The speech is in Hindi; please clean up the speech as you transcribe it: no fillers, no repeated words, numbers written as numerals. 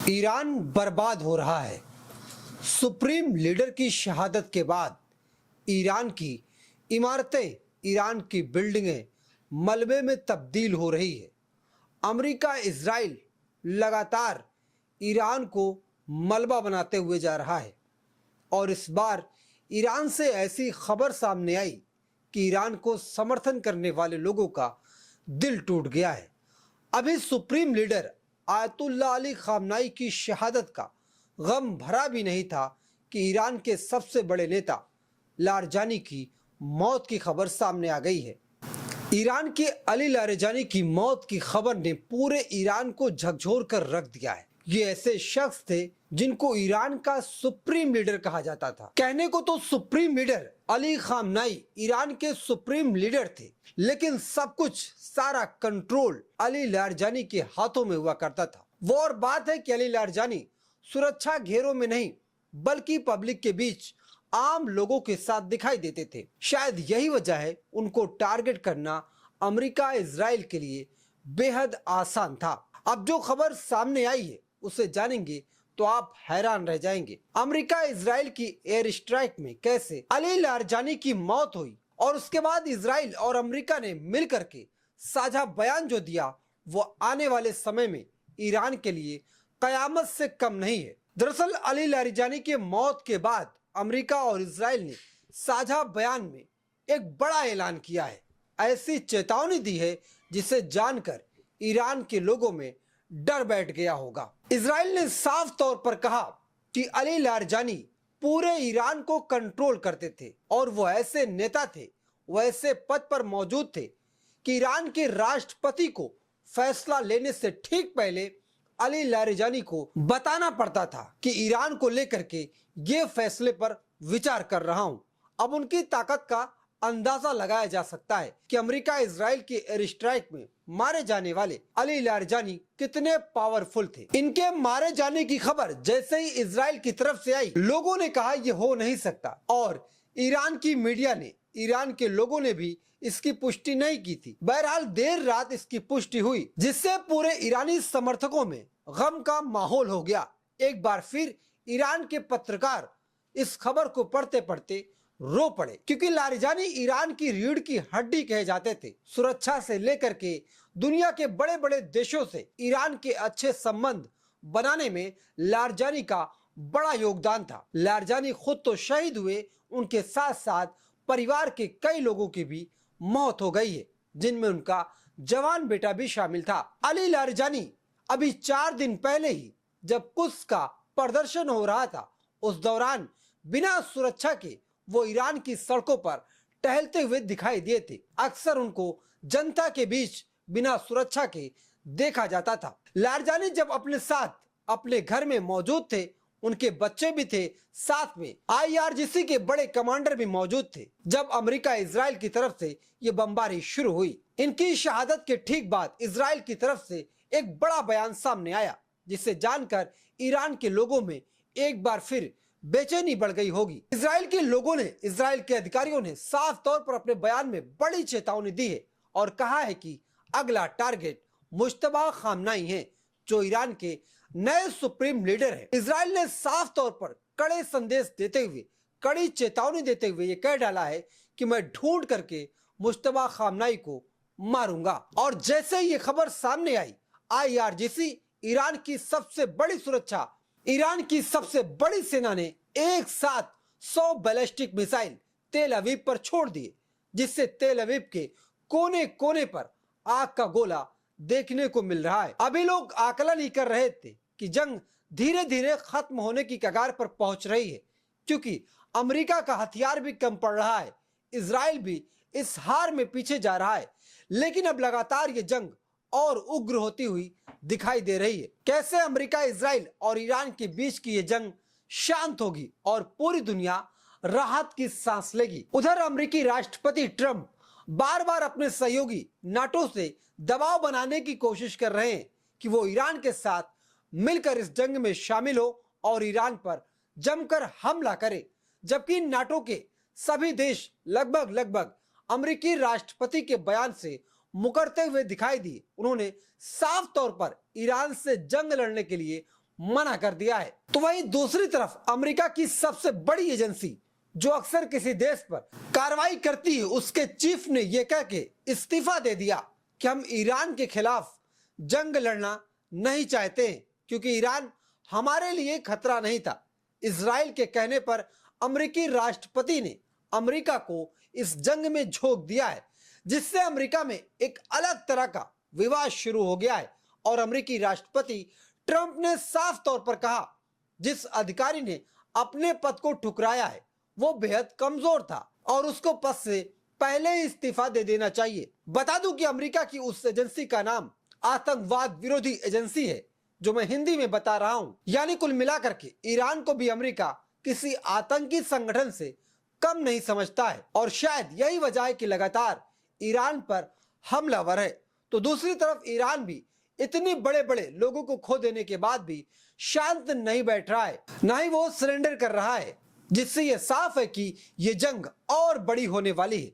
ईरान बर्बाद हो रहा है। सुप्रीम लीडर की शहादत के बाद ईरान की इमारतें, ईरान की बिल्डिंगें मलबे में तब्दील हो रही है। अमेरिका, इजराइल लगातार ईरान को मलबा बनाते हुए जा रहा है और इस बार ईरान से ऐसी खबर सामने आई कि ईरान को समर्थन करने वाले लोगों का दिल टूट गया है। अभी सुप्रीम लीडर आयतुल्लाह अली खामनाई की शहादत का गम भरा भी नहीं था कि ईरान के सबसे बड़े नेता लारजानी की मौत की खबर सामने आ गई है। ईरान के अली लारजानी की मौत की खबर ने पूरे ईरान को झकझोर कर रख दिया है। ये ऐसे शख्स थे जिनको ईरान का सुप्रीम लीडर कहा जाता था। कहने को तो सुप्रीम लीडर अली खामनाई ईरान के सुप्रीम लीडर थे, लेकिन सब कुछ, सारा कंट्रोल अली लारजानी के हाथों में हुआ करता था। वो और बात है कि अली लारजानी सुरक्षा घेरों में नहीं बल्कि पब्लिक के बीच आम लोगों के साथ दिखाई देते थे। शायद यही वजह है उनको टारगेट करना अमेरिका, इजराइल के लिए बेहद आसान था। अब जो खबर सामने आई है उसे जानेंगे तो आप हैरान रह जाएंगे। अमेरिका इजराइल की एयर स्ट्राइक में कैसे अली लारजानी की मौत हुई और उसके बाद इजराइल और अमेरिका ने मिलकर के साझा बयान जो दिया वो आने वाले समय में ईरान के लिए कयामत से कम नहीं है। दरअसल अली लारजानी के मौत के बाद अमेरिका और इजराइल ने साझा बयान में एक बड़ा ऐलान किया है। ऐसी चेतावनी दी है जिसे जानकर ईरान के लोगों में डर बैठ गया होगा। इजराइल ने साफ तौर पर कहा कि अली लारजानी पूरे ईरान को कंट्रोल करते थे और वो ऐसे नेता थे, वो ऐसे पद पर मौजूद थे कि ईरान के राष्ट्रपति को फैसला लेने से ठीक पहले अली लारजानी को बताना पड़ता था कि ईरान को लेकर के ये फैसले पर विचार कर रहा हूं। अब उनकी ताकत का अंदाजा लगाया जा सकता है कि अमेरिका इजराइल की एयर स्ट्राइक में मारे जाने वाले अली लारजानी कितने पावरफुल थे। इनके मारे जाने की खबर जैसे ही इजराइल की तरफ से आई, लोगों ने कहा यह हो नहीं सकता और ईरान की मीडिया ने, ईरान के लोगों ने भी इसकी पुष्टि नहीं की थी। बहरहाल देर रात इसकी पुष्टि हुई, जिससे पूरे ईरानी समर्थकों में गम का माहौल हो गया। एक बार फिर ईरान के पत्रकार इस खबर को पढ़ते पढ़ते रो पड़े, क्योंकि लारजानी ईरान की रीढ़ की हड्डी कहे जाते थे। सुरक्षा से लेकर के दुनिया के बड़े बड़े देशों से ईरान के अच्छे संबंध बनाने में लारजानी का बड़ा योगदान था। लारजानी खुद तो शहीद हुए, उनके साथ साथ परिवार के कई लोगों की भी मौत हो गई है, जिनमें उनका जवान बेटा भी शामिल था। अली लारजानी अभी 4 दिन पहले ही जब कुद्स का प्रदर्शन हो रहा था, उस दौरान बिना सुरक्षा के वो ईरान की सड़कों पर टहलते हुए दिखाई दिए थे। अक्सर उनको जनता के बीच बिना सुरक्षा के देखा जाता था। लारजानी जब अपने साथ अपने घर में मौजूद थे, उनके बच्चे भी थे, साथ में IRGC के बड़े कमांडर भी मौजूद थे जब अमेरिका इजराइल की तरफ से ये बमबारी शुरू हुई। इनकी शहादत के ठीक बाद इजराइल की तरफ से एक बड़ा बयान सामने आया, जिसे जानकर ईरान के लोगों में एक बार फिर बेचैनी बढ़ गई होगी। इजराइल के लोगों ने, इजराइल के अधिकारियों ने साफ तौर पर अपने बयान में बड़ी चेतावनी दी है और कहा है कि अगला टारगेट मुश्तबा खामनाई है, जो ईरान के नए सुप्रीम लीडर हैं। इजराइल ने साफ तौर पर कड़े संदेश देते हुए, कड़ी चेतावनी देते हुए ये कह डाला है कि मैं ढूंढ करके मुश्तबा खामनाई को मारूंगा। और जैसे ये खबर सामने आई, IRGC, ईरान की सबसे बड़ी सुरक्षा, ईरान की सबसे बड़ी सेना ने एक साथ 100 बैलिस्टिक मिसाइल तेल अवीव पर छोड़ दिए, जिससे तेल अवीव के कोने कोने पर आग का गोला देखने को मिल रहा है। अभी लोग आकलन ही कर रहे थे कि जंग धीरे धीरे खत्म होने की कगार पर पहुंच रही है, क्योंकि अमेरिका का हथियार भी कम पड़ रहा है, इजराइल भी इस हार में पीछे जा रहा है। लेकिन अब लगातार ये जंग और उग्र होती हुई दिखाई दे रही है। कैसे अमेरिका, इजराइल और ईरान के बीच की ये जंग शांत होगी और पूरी दुनिया राहत की सांस लेगी। उधर अमेरिकी राष्ट्रपति ट्रंप बार बार अपने सहयोगी नाटो से दबाव बनाने की कोशिश कर रहे हैं कि वो ईरान के साथ मिलकर इस जंग में शामिल हो और ईरान पर जमकर हमला करे, जबकि नाटो के सभी देश लगभग अमेरिकी राष्ट्रपति के बयान से मुकरते हुए दिखाई दिए। उन्होंने साफ तौर पर ईरान से जंग लड़ने के लिए मना कर दिया है। तो वहीं दूसरी तरफ अमेरिका की सबसे बड़ी एजेंसी जो अक्सर किसी देश पर कार्रवाई करती है, उसके चीफ ने यह कह के इस्तीफा दे दिया कि हम ईरान के खिलाफ जंग लड़ना नहीं चाहते क्योंकि ईरान हमारे लिए खतरा नहीं था। इजराइल के कहने पर अमेरिकी राष्ट्रपति ने अमेरिका को इस जंग में झोंक दिया है, जिससे अमेरिका में एक अलग तरह का विवाद शुरू हो गया है। और अमेरिकी राष्ट्रपति ट्रंप ने साफ तौर पर कहा, जिस अधिकारी ने अपने पद को ठुकराया है वो बेहद कमजोर था और उसको पद से पहले ही इस्तीफा दे देना चाहिए। बता दूं कि अमेरिका की उस एजेंसी का नाम आतंकवाद विरोधी एजेंसी है, जो मैं हिंदी में बता रहा हूं। यानी कुल मिलाकर के ईरान को भी अमेरिका किसी आतंकी संगठन से कम नहीं समझता है और शायद यही वजह है कि लगातार ईरान पर हमलावर है। तो दूसरी तरफ ईरान भी इतनी बड़े बड़े लोगों को खो देने के बाद भी शांत नहीं बैठ रहा है, ना ही वो सरेंडर कर रहा है, जिससे यह साफ है कि यह जंग और बड़ी होने वाली है।